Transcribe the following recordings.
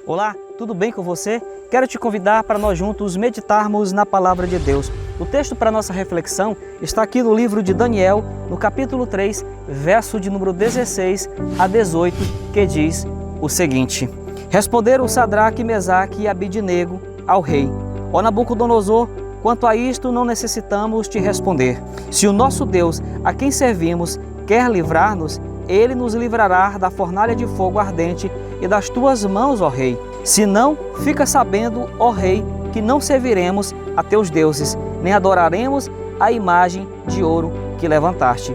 Olá, tudo bem com você? Quero te convidar para nós juntos meditarmos na Palavra de Deus. O texto para nossa reflexão está aqui no livro de Daniel, no capítulo 3, verso de número 16 a 18, que diz o seguinte: Responderam Sadraque, Mesaque e Abidnego ao rei: Ó Nabucodonosor, quanto a isto não necessitamos te responder. Se o nosso Deus, a quem servimos, quer livrar-nos, ele nos livrará da fornalha de fogo ardente e das tuas mãos, ó rei. Se não, fica sabendo, ó rei, que não serviremos a teus deuses, nem adoraremos a imagem de ouro que levantaste.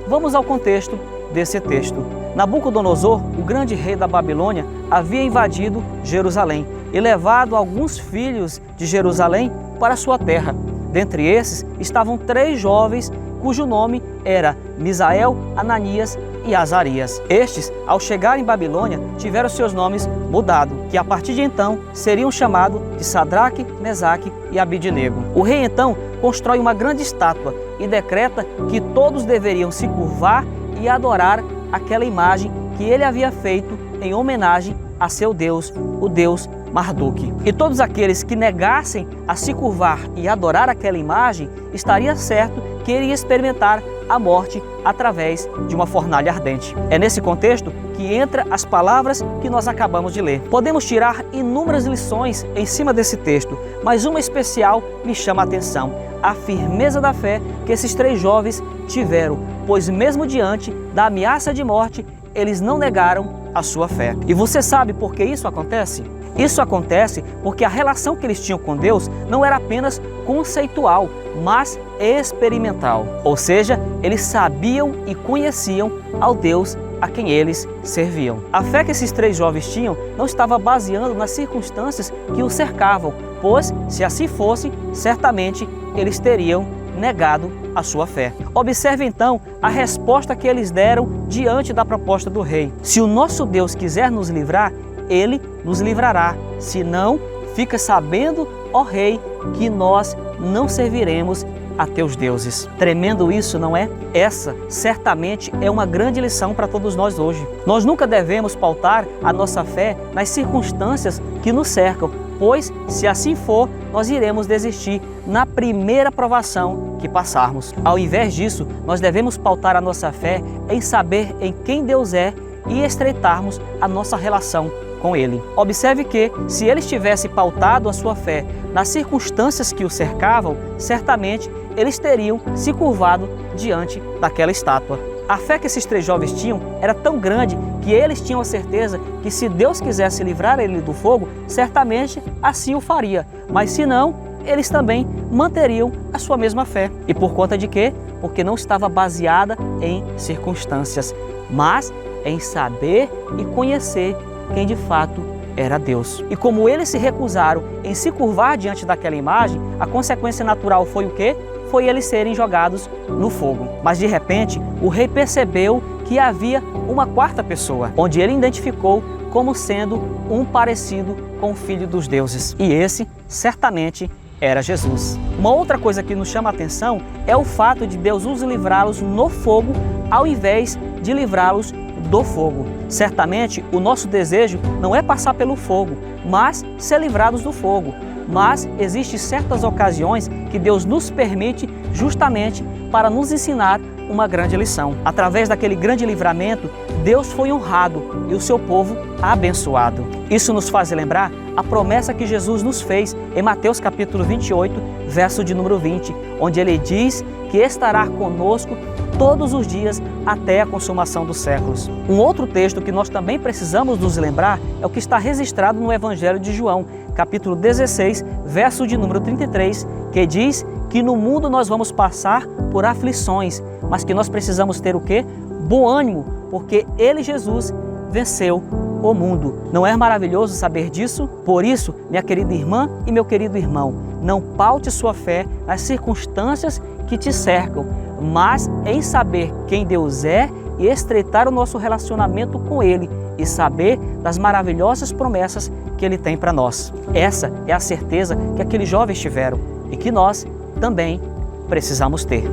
Vamos ao contexto desse texto. Nabucodonosor, o grande rei da Babilônia, havia invadido Jerusalém e levado alguns filhos de Jerusalém para sua terra. Dentre esses estavam 3 jovens cujo nome era Misael, Ananias e Azarias. Estes, ao chegar em Babilônia, tiveram seus nomes mudados, que a partir de então seriam chamados de Sadraque, Mesaque e Abidnego. O rei então constrói uma grande estátua e decreta que todos deveriam se curvar e adorar aquela imagem que ele havia feito em homenagem a seu Deus, o Deus Marduk. E todos aqueles que negassem a se curvar e adorar aquela imagem, estaria certo que iria experimentar a morte através de uma fornalha ardente. É nesse contexto que entra as palavras que nós acabamos de ler. Podemos tirar inúmeras lições em cima desse texto, mas uma especial me chama a atenção: a firmeza da fé que esses 3 jovens tiveram, pois mesmo diante da ameaça de morte, eles não negaram a sua fé. E você sabe por que isso acontece? Isso acontece porque a relação que eles tinham com Deus não era apenas conceitual, mas experimental. Ou seja, eles sabiam e conheciam ao Deus a quem eles serviam. A fé que esses 3 jovens tinham não estava baseando nas circunstâncias que os cercavam, pois, se assim fosse, certamente eles teriam negado a sua fé. Observe então a resposta que eles deram diante da proposta do rei: se o nosso Deus quiser nos livrar, ele nos livrará. Se não, fica sabendo, ó rei, que nós não serviremos a teus deuses. Tremendo isso, não é? Essa certamente é uma grande lição para todos nós hoje. Nós nunca devemos pautar a nossa fé nas circunstâncias que nos cercam, pois, se assim for, nós iremos desistir na primeira provação que passarmos. Ao invés disso, nós devemos pautar a nossa fé em saber em quem Deus é e estreitarmos a nossa relação com Ele. Observe que, se eles tivessem pautado a sua fé nas circunstâncias que o cercavam, certamente eles teriam se curvado diante daquela estátua. A fé que esses 3 jovens tinham era tão grande que eles tinham a certeza que, se Deus quisesse livrar ele do fogo, certamente assim o faria. Mas se não, eles também manteriam a sua mesma fé. E por conta de quê? Porque não estava baseada em circunstâncias, mas em saber e conhecer quem de fato era Deus. E como eles se recusaram em se curvar diante daquela imagem, a consequência natural foi o quê? Foi eles serem jogados no fogo. Mas de repente, o rei percebeu que havia uma 4ª pessoa, onde ele identificou como sendo um parecido com o Filho dos deuses. E esse, certamente, era Jesus. Uma outra coisa que nos chama a atenção é o fato de Deus os livrá-los no fogo, ao invés de livrá-los do fogo. Certamente, o nosso desejo não é passar pelo fogo, mas ser livrados do fogo. Mas existem certas ocasiões que Deus nos permite justamente para nos ensinar uma grande lição. Através daquele grande livramento, Deus foi honrado e o seu povo abençoado. Isso nos faz lembrar a promessa que Jesus nos fez em Mateus capítulo 28, verso de número 20, onde ele diz que estará conosco todos os dias até a consumação dos séculos. Um outro texto que nós também precisamos nos lembrar é o que está registrado no Evangelho de João, capítulo 16, verso de número 33, que diz que no mundo nós vamos passar por aflições, mas que nós precisamos ter o quê? Bom ânimo, porque ele, Jesus, venceu o mundo. Não é maravilhoso saber disso? Por isso, minha querida irmã e meu querido irmão, não paute sua fé nas circunstâncias que te cercam, mas em saber quem Deus é e estreitar o nosso relacionamento com Ele e saber das maravilhosas promessas que Ele tem para nós. Essa é a certeza que aqueles jovens tiveram e que nós também precisamos ter.